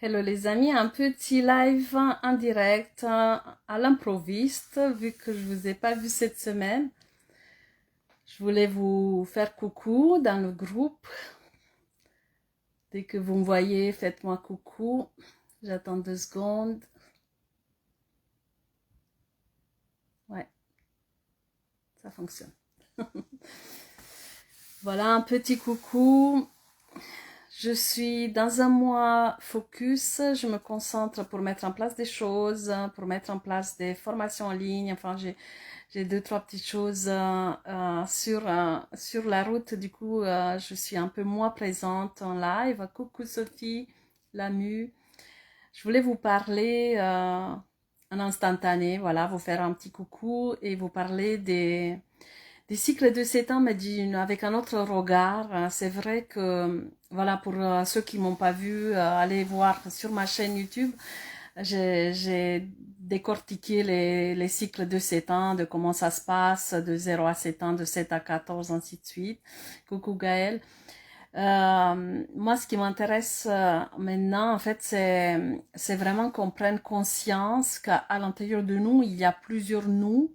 Hello les amis, un petit live en direct à l'improviste, vu que je vous ai pas vu cette semaine. Je voulais vous faire coucou dans le groupe. Dès que vous me voyez, faites-moi coucou. J'attends 2 secondes. Ouais, ça fonctionne. Voilà, un petit coucou. Je suis dans un mois focus, je me concentre pour mettre en place des choses, pour mettre en place des formations en ligne. Enfin, j'ai deux, trois petites choses sur la route. Du coup, je suis un peu moins présente en live. Coucou Sophie, Lamu. Je voulais vous parler en instantané, voilà, vous faire un petit coucou et vous parler des cycles de 7 ans, mais avec un autre regard. C'est vrai que, voilà, pour ceux qui m'ont pas vu, allez voir sur ma chaîne YouTube. J'ai décortiqué les cycles de 7 ans, de comment ça se passe, de 0 à 7 ans, de 7 à 14, ainsi de suite. Coucou Gaël. Moi, ce qui m'intéresse maintenant, en fait, c'est vraiment qu'on prenne conscience qu'à l'intérieur de nous, il y a plusieurs nous,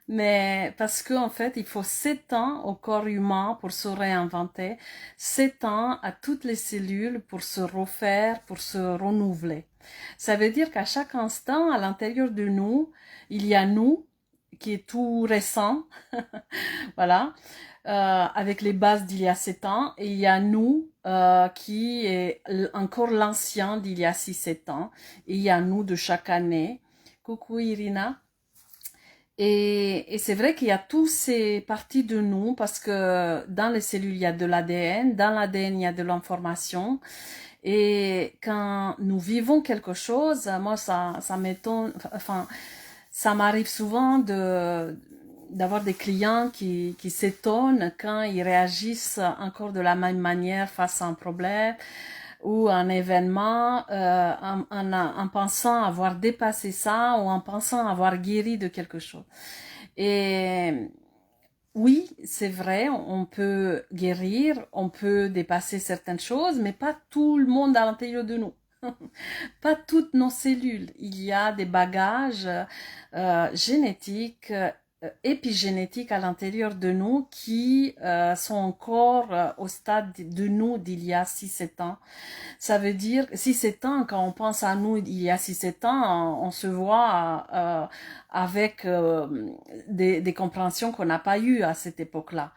mais parce que en fait, il faut 7 ans au corps humain pour se réinventer, 7 ans à toutes les cellules pour se refaire, pour se renouveler. Ça veut dire qu'à chaque instant, à l'intérieur de nous, il y a nous qui est tout récent, voilà, avec les bases d'il y a 7 ans, et il y a nous qui est encore l'ancien d'il y a 6, 7 ans, et il y a nous de chaque année. Coucou Irina. Et c'est vrai qu'il y a tous ces parties de nous parce que dans les cellules, il y a de l'ADN, dans l'ADN, il y a de l'information. Et quand nous vivons quelque chose, moi, ça m'étonne, enfin, ça m'arrive souvent d'avoir des clients qui s'étonnent quand ils réagissent encore de la même manière face à un problème ou un événement en pensant avoir dépassé ça ou en pensant avoir guéri de quelque chose. Et oui, c'est vrai, on peut guérir, on peut dépasser certaines choses, mais pas tout le monde à l'intérieur de nous. Pas toutes nos cellules. Il y a des bagages génétiques, épigénétiques à l'intérieur de nous qui sont encore au stade de nous d'il y a 6, 7 ans. Ça veut dire, 6, 7 ans, quand on pense à nous il y a 6, 7 ans, on se voit avec des compréhensions qu'on n'a pas eues à cette époque-là.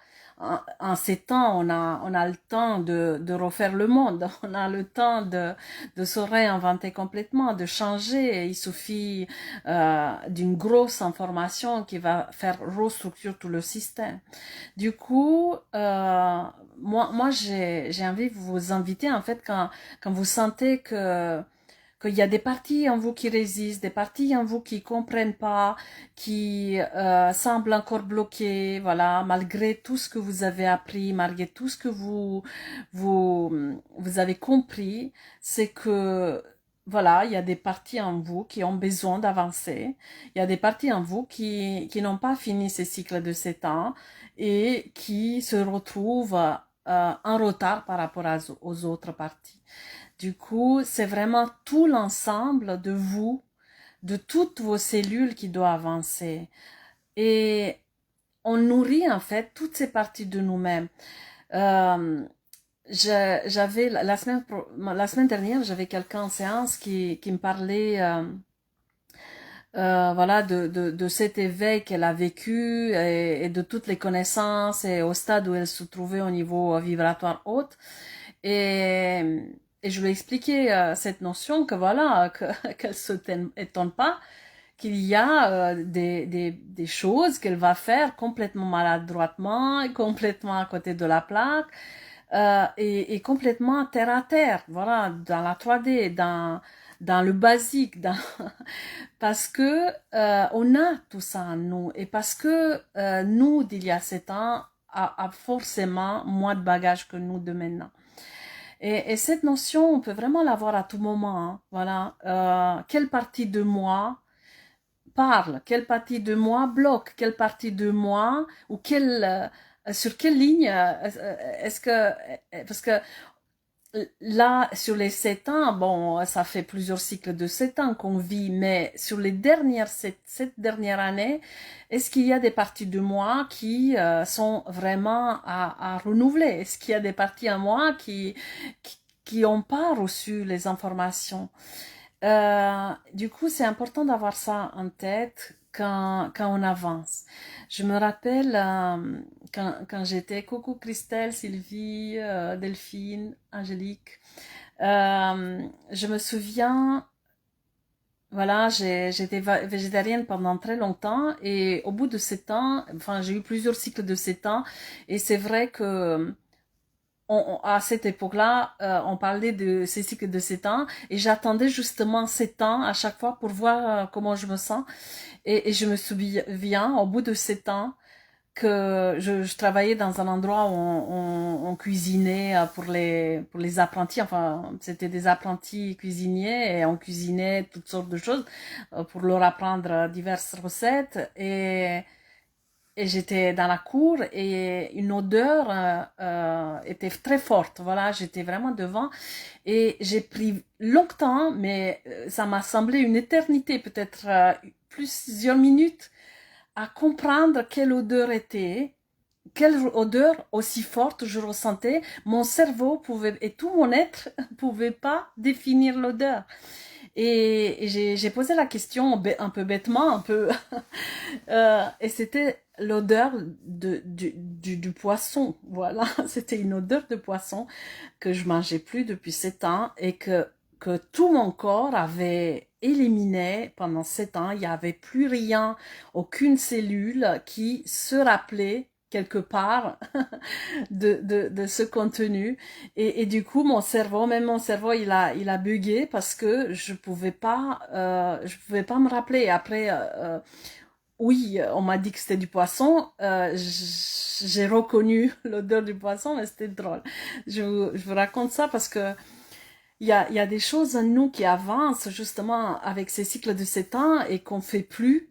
En 7 ans, on a le temps de refaire le monde, on a le temps de se réinventer complètement, de changer. Il suffit d'une grosse information qui va faire restructurer tout le système. Du coup, moi j'ai envie de vous inviter, en fait, quand vous sentez qu'il y a des parties en vous qui résistent, des parties en vous qui comprennent pas, qui semblent encore bloquées, voilà, malgré tout ce que vous avez appris, malgré tout ce que vous avez compris, c'est que voilà, il y a des parties en vous qui ont besoin d'avancer. Il y a des parties en vous qui n'ont pas fini ces cycles de 7 ans et qui se retrouvent en retard par rapport aux autres parties. Du coup, c'est vraiment tout l'ensemble de vous, de toutes vos cellules qui doit avancer. Et on nourrit en fait toutes ces parties de nous-mêmes. Euh, j'avais la semaine dernière, j'avais quelqu'un en séance qui me parlait voilà, de cet éveil qu'elle a vécu et de toutes les connaissances et au stade où elle se trouvait au niveau vibratoire haute. Et, et je lui ai expliqué cette notion que voilà, qu'elle se étonne pas qu'il y a des choses qu'elle va faire complètement maladroitement, complètement à côté de la plaque, et complètement terre à terre, voilà, dans la 3D, dans le basique, parce que on a tout ça en nous et parce que nous d'il y a 7 ans a forcément moins de bagages que nous de maintenant. Et cette notion, on peut vraiment l'avoir à tout moment. Hein, voilà, quelle partie de moi parle, quelle partie de moi bloque, quelle partie de moi ou sur quelle ligne est-ce que parce que là, sur les 7 ans, bon, ça fait plusieurs cycles de 7 ans qu'on vit, mais sur les sept dernières années, est-ce qu'il y a des parties de moi qui sont vraiment à renouveler? Est-ce qu'il y a des parties à moi qui ont pas reçu les informations? Du coup, c'est important d'avoir ça en tête quand on avance. Je me rappelle quand j'étais, coucou Christelle, Sylvie, Delphine, Angélique, je me souviens, voilà, j'étais végétarienne pendant très longtemps et au bout de 7 ans, enfin j'ai eu plusieurs cycles de 7 ans et c'est vrai que à cette époque-là, on parlait de ces cycles de 7 ans et j'attendais justement 7 ans à chaque fois pour voir comment je me sens. Et je me souviens, au bout de 7 ans, que je travaillais dans un endroit où on cuisinait pour les apprentis. Enfin, c'était des apprentis cuisiniers et on cuisinait toutes sortes de choses pour leur apprendre diverses recettes. Et j'étais dans la cour et une odeur était très forte. Voilà, j'étais vraiment devant et j'ai pris longtemps, mais ça m'a semblé une éternité, peut-être plusieurs minutes, à comprendre quelle odeur était, quelle odeur aussi forte je ressentais. Mon cerveau pouvait, et tout mon être pouvait pas définir l'odeur. Et j'ai posé la question un peu bêtement, un peu et c'était l'odeur du poisson. Voilà, c'était une odeur de poisson que je mangeais plus depuis 7 ans et que tout mon corps avait éliminé pendant 7 ans. Il n'y avait plus rien, aucune cellule qui se rappelait quelque part de ce contenu et du coup même mon cerveau il a bugué parce que je pouvais pas me rappeler après oui, on m'a dit que c'était du poisson. J'ai reconnu l'odeur du poisson, mais c'était drôle. Je vous raconte ça parce que il y a des choses en nous qui avancent justement avec ces cycles de 7 ans et qu'on fait plus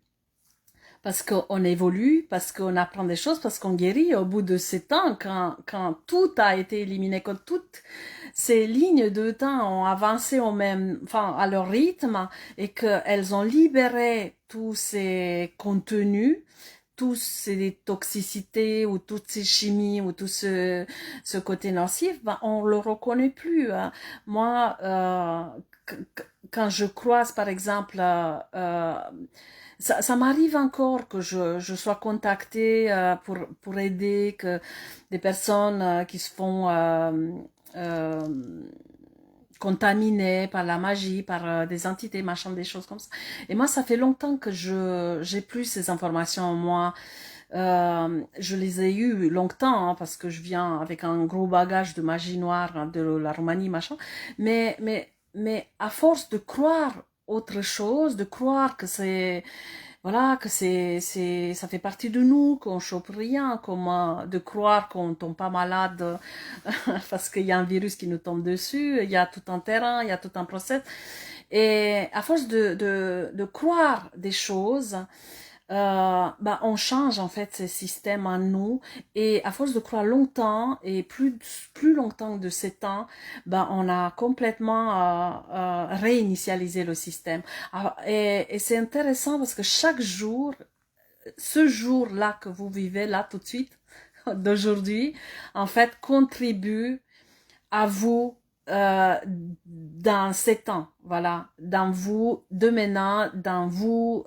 parce qu'on évolue, parce qu'on apprend des choses, parce qu'on guérit au bout de 7 ans, quand tout a été éliminé, quand toutes ces lignes de temps ont avancé enfin, à leur rythme et qu'elles ont libéré tous ces contenus, tous ces toxicités ou toutes ces chimies ou tout ce côté nocif, ben, on le reconnaît plus. Hein. Moi, quand je croise par exemple ça m'arrive encore que je sois contactée pour aider que des personnes qui se font contaminées par la magie, par des entités, machin, des choses comme ça. Et moi, ça fait longtemps que j'ai plus ces informations. Moi, je les ai eues longtemps hein, parce que je viens avec un gros bagage de magie noire hein, de la Roumanie, machin. Mais à force de croire autre chose, de croire que c'est voilà, que ça fait partie de nous, qu'on chope rien, comme de croire qu'on tombe pas malade parce qu'il y a un virus qui nous tombe dessus, il y a tout un terrain, il y a tout un process. Et à force de croire des choses, bah, on change en fait ces systèmes en nous et à force de croire longtemps et plus longtemps de 7 ans, bah, on a complètement réinitialisé le système. Et c'est intéressant parce que chaque jour, ce jour-là que vous vivez là tout de suite, d'aujourd'hui, en fait, contribue à vous dans 7 ans, voilà, dans vous de maintenant, dans vous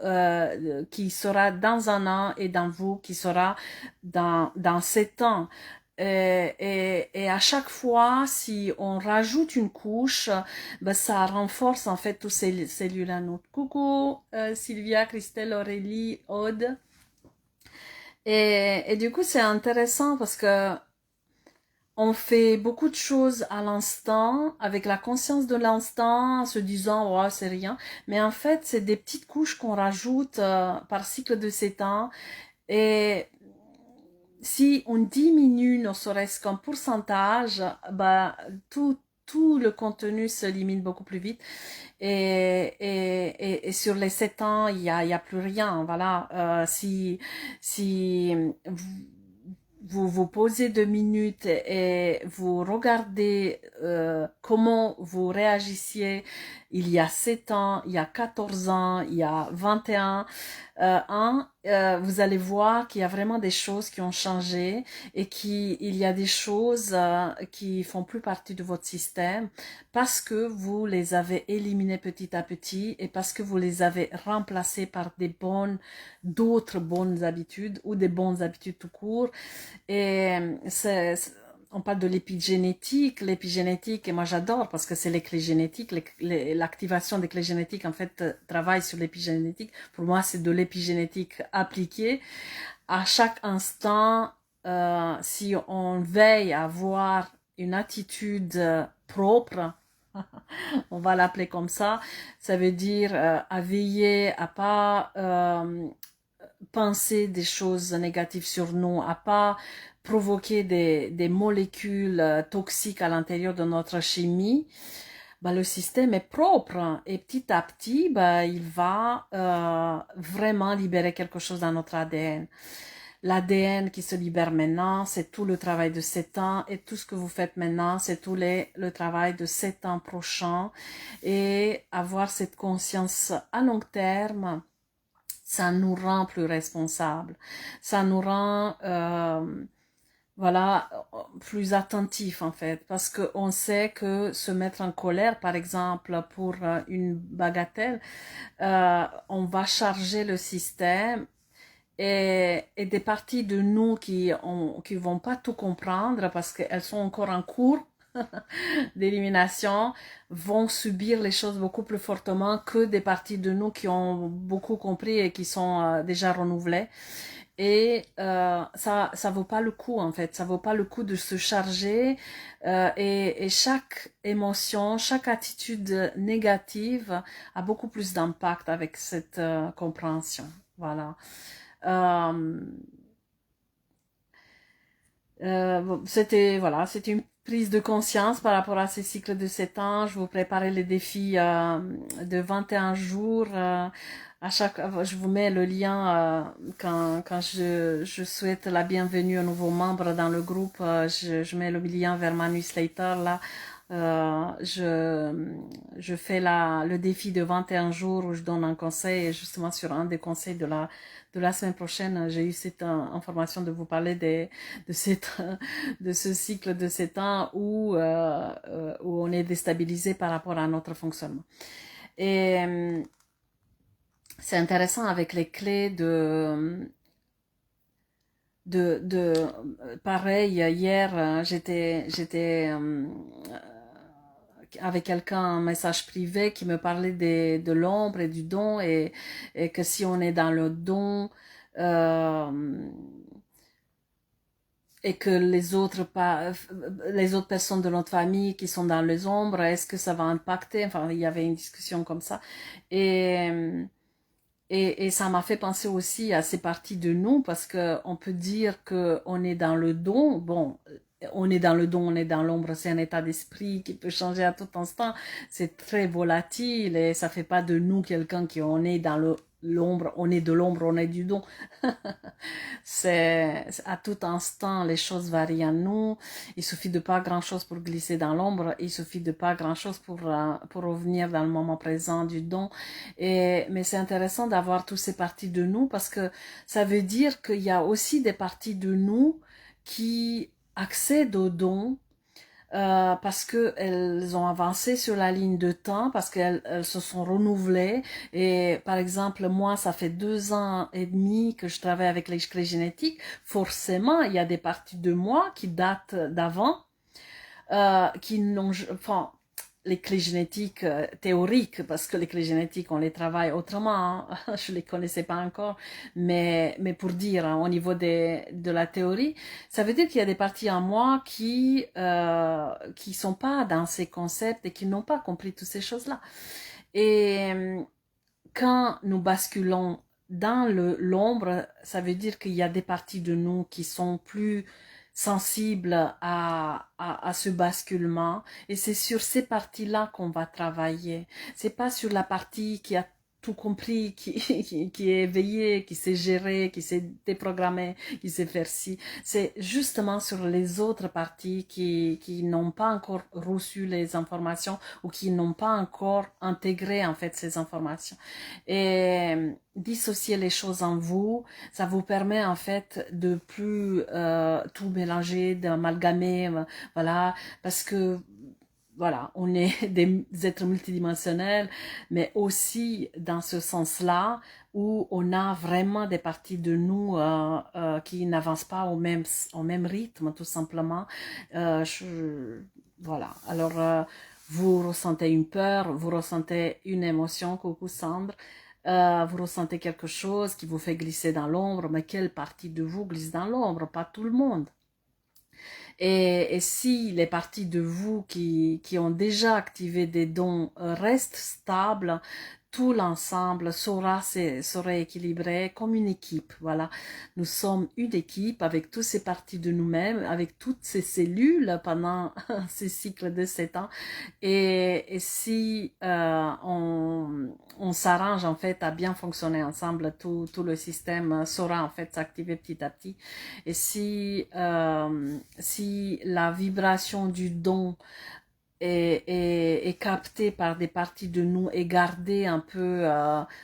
qui sera dans un an et dans vous qui sera dans 7 ans. Et à chaque fois, si on rajoute une couche, ben, ça renforce en fait tous ces cellules à nous. Coucou Sylvia, Christelle, Aurélie, Aude. Et du coup, c'est intéressant parce que on fait beaucoup de choses à l'instant, avec la conscience de l'instant, en se disant oh, c'est rien. Mais en fait, c'est des petites couches qu'on rajoute par cycle de 7 ans. Et si on diminue ne serait-ce qu'un pourcentage, bah, tout le contenu se limite beaucoup plus vite. Et sur les 7 ans, il y a plus rien. Voilà. Si vous, vous vous posez 2 minutes et vous regardez comment vous réagissiez il y a 7 ans, il y a 14 ans, il y a 21 ans, vous allez voir qu'il y a vraiment des choses qui ont changé et qu'il y a des choses qui font plus partie de votre système parce que vous les avez éliminées petit à petit et parce que vous les avez remplacées par d'autres bonnes habitudes ou des bonnes habitudes tout court. Et on parle de l'épigénétique. L'épigénétique, et moi j'adore parce que c'est les clés génétiques. L'activation des clés génétiques, en fait, travaille sur l'épigénétique. Pour moi, c'est de l'épigénétique appliquée. À chaque instant, si on veille à avoir une attitude propre, on va l'appeler comme ça veut dire à veiller à pas penser des choses négatives sur nous, à pas provoquer des molécules toxiques à l'intérieur de notre chimie, bah, le système est propre et petit à petit, bah, il va vraiment libérer quelque chose dans notre ADN. L'ADN qui se libère maintenant, c'est tout le travail de 7 ans et tout ce que vous faites maintenant, c'est le travail de 7 ans prochains et avoir cette conscience à long terme, ça nous rend plus responsables, ça nous rend voilà, plus attentifs en fait, parce qu'on sait que se mettre en colère, par exemple, pour une bagatelle, on va charger le système et des parties de nous qui vont pas tout comprendre parce qu'elles sont encore en cours d'élimination vont subir les choses beaucoup plus fortement que des parties de nous qui ont beaucoup compris et qui sont déjà renouvelées. Et ça vaut pas le coup en fait, ça vaut pas le coup de se charger et chaque émotion, chaque attitude négative a beaucoup plus d'impact avec cette compréhension. Voilà. Euh, c'était une prise de conscience par rapport à ces cycles de 7 ans. Je vous préparais les défis de 21 jours. Je vous mets le lien quand je souhaite la bienvenue aux nouveaux membres dans le groupe. Je mets le lien vers ma newsletter là. Je fais le défi de 21 jours où je donne un conseil et justement sur un des conseils de la semaine prochaine, j'ai eu cette information de vous parler de ce cycle de 7 ans où on est déstabilisé par rapport à notre fonctionnement. Et c'est intéressant avec les clés pareil, hier, j'étais avec quelqu'un un message privé qui me parlait de l'ombre et du don et que si on est dans le don et que les autres personnes de notre famille qui sont dans les ombres, est-ce que ça va impacter? Enfin, il y avait une discussion comme ça et ça m'a fait penser aussi à ces parties de nous parce que on peut dire que on est dans le don. Bon, on est dans le don, on est dans l'ombre, c'est un état d'esprit qui peut changer à tout instant. C'est très volatile et ça fait pas de nous quelqu'un qui on est dans l'ombre, on est de l'ombre, on est du don. C'est à tout instant, les choses varient en nous. Il suffit de pas grand-chose pour glisser dans l'ombre. Il suffit de pas grand-chose pour revenir dans le moment présent du don. Mais c'est intéressant d'avoir toutes ces parties de nous parce que ça veut dire qu'il y a aussi des parties de nous qui accèdent au don parce qu'elles ont avancé sur la ligne de temps, parce qu'elles se sont renouvelées. Et par exemple, moi, ça fait 2 ans et demi que je travaille avec les clés génétiques. Forcément, il y a des parties de moi qui datent d'avant, qui n'ont, enfin, les clés génétiques théoriques, parce que les clés génétiques, on les travaille autrement, hein. Je les connaissais pas encore, mais pour dire, hein, au niveau de la théorie, ça veut dire qu'il y a des parties en moi qui sont pas dans ces concepts et qui n'ont pas compris toutes ces choses-là. Et quand nous basculons dans l'ombre, ça veut dire qu'il y a des parties de nous qui sont plus sensibles à ce basculement et c'est sur ces parties-là qu'on va travailler. C'est pas sur la partie qui a tout compris, qui est éveillé, qui sait gérer, qui sait déprogrammer, qui sait faire ci. C'est justement sur les autres parties qui n'ont pas encore reçu les informations ou qui n'ont pas encore intégré en fait ces informations. Et dissocier les choses en vous, ça vous permet en fait de plus tout mélanger, d'amalgamer, voilà, parce que voilà, on est des êtres multidimensionnels, mais aussi dans ce sens-là où on a vraiment des parties de nous qui n'avancent pas au même rythme, tout simplement. Voilà, alors vous ressentez une peur, vous ressentez une émotion, coucou Sandre, vous ressentez quelque chose qui vous fait glisser dans l'ombre, mais quelle partie de vous glisse dans l'ombre? Pas tout le monde. Et si les parties de vous qui ont déjà activé des dons restent stables, tout l'ensemble sera équilibré comme une équipe. Voilà, nous sommes une équipe avec toutes ces parties de nous-mêmes, avec toutes ces cellules pendant ces cycles de 7 ans. Et si on s'arrange en fait à bien fonctionner ensemble, tout le système saura en fait s'activer petit à petit. Et si la vibration du don est captée par des parties de nous et gardée un peu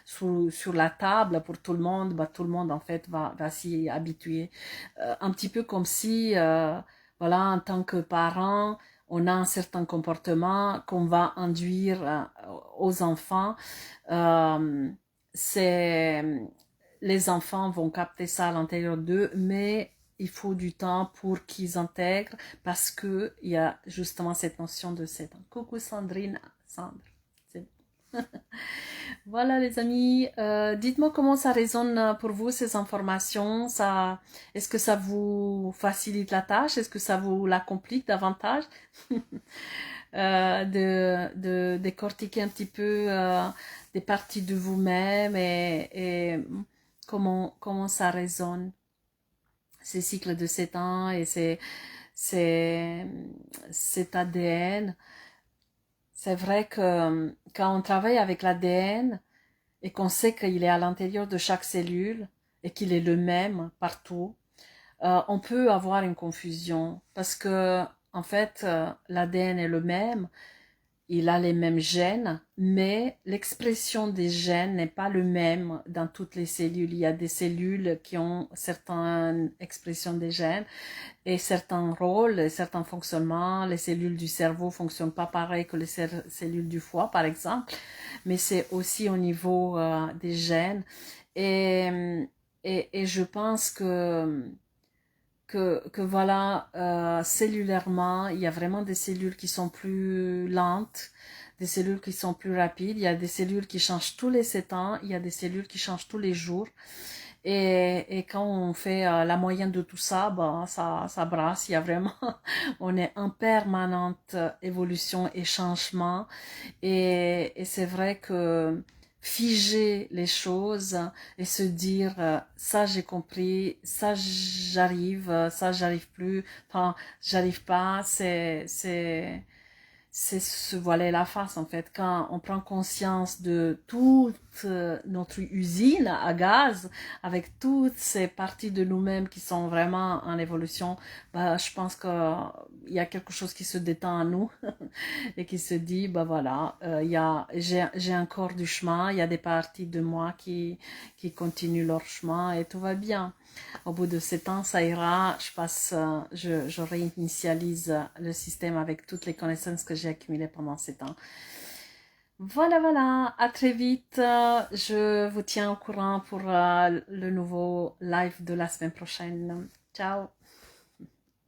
sur la table pour tout le monde, bah, tout le monde en fait va s'y habituer. Un petit peu comme si, voilà, en tant que parent, on a un certain comportement qu'on va induire aux enfants. Euh, c'est les enfants vont capter ça à l'intérieur d'eux, mais il faut du temps pour qu'ils intègrent parce que il y a justement cette notion de 7 ans. Coucou Sandrine, Sandre. Voilà les amis, dites-moi comment ça résonne pour vous ces informations. Est-ce que ça vous facilite la tâche? Est-ce que ça vous la complique davantage? De décortiquer un petit peu des parties de vous-même et comment ça résonne, ces cycles de 7 ans et cet ADN. C'est vrai que quand on travaille avec l'ADN et qu'on sait qu'il est à l'intérieur de chaque cellule et qu'il est le même partout, on peut avoir une confusion parce que en fait l'ADN est le même, il a les mêmes gènes, mais l'expression des gènes n'est pas le même dans toutes les cellules. Il y a des cellules qui ont certaines expressions des gènes et certains rôles, certains fonctionnements. Les cellules du cerveau fonctionnent pas pareil que les cellules du foie, par exemple, mais c'est aussi au niveau des gènes. Et, et je pense que voilà, cellulairement, il y a vraiment des cellules qui sont plus lentes, des cellules qui sont plus rapides, il y a des cellules qui changent tous les 7 ans, il y a des cellules qui changent tous les jours. Et quand on fait la moyenne de tout ça, ben, ça brasse, il y a vraiment, on est en permanente évolution et changement. Et c'est vrai que figer les choses et se dire ça j'ai compris, ça j'arrive plus, enfin j'arrive pas, c'est se voiler la face en fait. Quand on prend conscience de toute notre usine à gaz, avec toutes ces parties de nous-mêmes qui sont vraiment en évolution, bah, je pense qu'il y a quelque chose qui se détend en nous et qui se dit, bah voilà, j'ai encore du chemin, il y a des parties de moi qui continuent leur chemin et tout va bien. Au bout de 7 ans, ça ira. Je réinitialise le système avec toutes les connaissances que j'ai accumulées pendant 7 ans. Voilà, voilà. À très vite. Je vous tiens au courant pour le nouveau live de la semaine prochaine. Ciao.